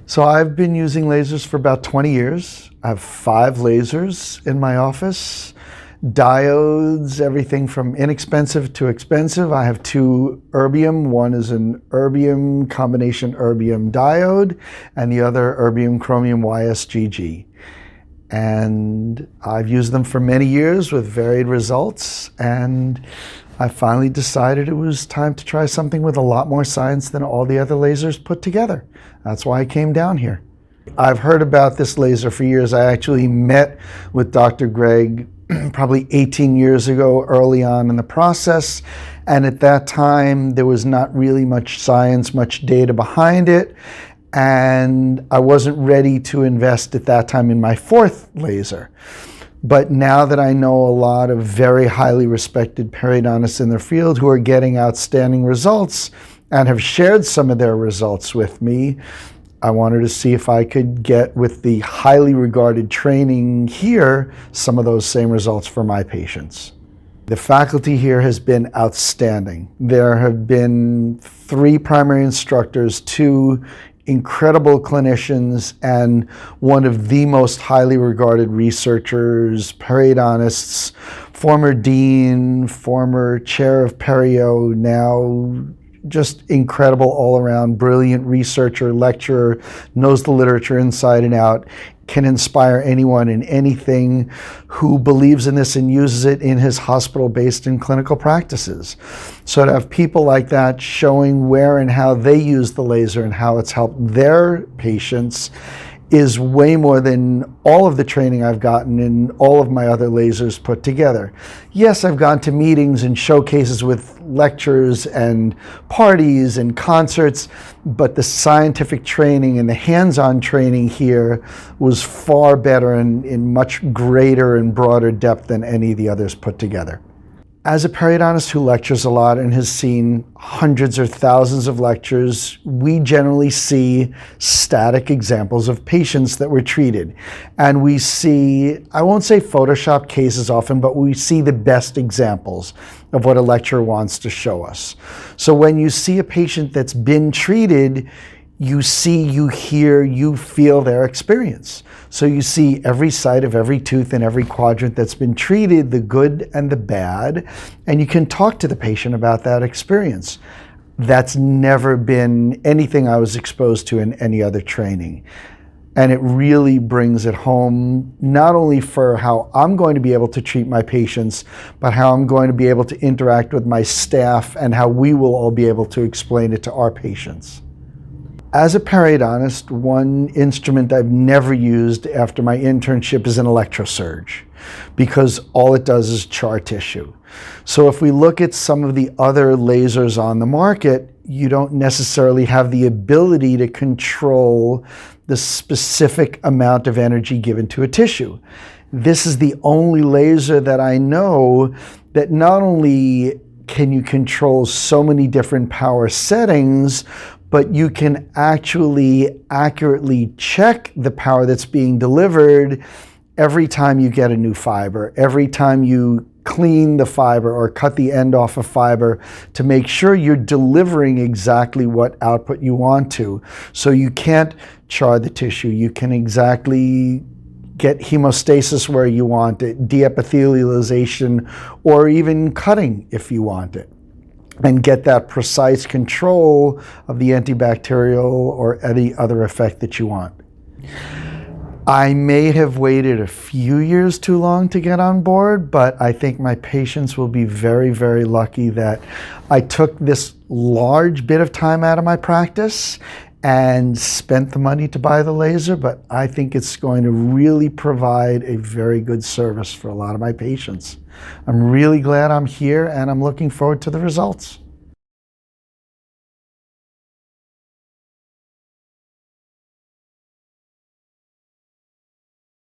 So I've been using lasers for about 20 years. I have 5 lasers in my office. Diodes, everything from inexpensive to expensive. I have 2 erbium. One is an erbium combination erbium diode, and the other erbium chromium YSGG. And I've used them for many years with varied results, and I finally decided it was time to try something with a lot more science than all the other lasers put together. That's why I came down here. I've heard about this laser for years. I actually met with Dr. Greg probably 18 years ago, early on in the process. And at that time, there was not really much science, much data behind it. And I wasn't ready to invest at that time in my 4th laser. But now that I know a lot of very highly respected periodontists in their field who are getting outstanding results and have shared some of their results with me, I wanted to see if I could get, with the highly regarded training here, some of those same results for my patients. The faculty here has been outstanding. There have been 3 primary instructors, 2 incredible clinicians, and one of the most highly regarded researchers, periodontists, former dean, former chair of perio, now just incredible all-around, brilliant researcher, lecturer, knows the literature inside and out, can inspire anyone in anything who believes in this and uses it in his hospital-based and clinical practices. So to have people like that showing where and how they use the laser and how it's helped their patients is way more than all of the training I've gotten in all of my other lasers put together. Yes, I've gone to meetings and showcases with lectures and parties and concerts, but the scientific training and the hands-on training here was far better and in much greater and broader depth than any of the others put together. As a periodontist who lectures a lot and has seen hundreds or thousands of lectures, we generally see static examples of patients that were treated. And we see, I won't say Photoshop cases often, but we see the best examples of what a lecturer wants to show us. So when you see a patient that's been treated, you see, you hear, you feel their experience. So you see every side of every tooth in every quadrant that's been treated, the good and the bad, and you can talk to the patient about that experience. That's never been anything I was exposed to in any other training. And it really brings it home, not only for how I'm going to be able to treat my patients, but how I'm going to be able to interact with my staff and how we will all be able to explain it to our patients. As a periodontist, one instrument I've never used after my internship is an Electro Surge, because all it does is char tissue. So if we look at some of the other lasers on the market, you don't necessarily have the ability to control the specific amount of energy given to a tissue. This is the only laser that I know that not only can you control so many different power settings, but you can actually accurately check the power that's being delivered every time you get a new fiber, every time you clean the fiber or cut the end off a fiber, to make sure you're delivering exactly what output you want to. So you can't char the tissue. You can exactly get hemostasis where you want it, deepithelialization, or even cutting if you want it, and get that precise control of the antibacterial or any other effect that you want. I may have waited a few years too long to get on board, but I think my patients will be very, very lucky that I took this large bit of time out of my practice and spent the money to buy the laser, but I think it's going to really provide a very good service for a lot of my patients. I'm really glad I'm here, and I'm looking forward to the results.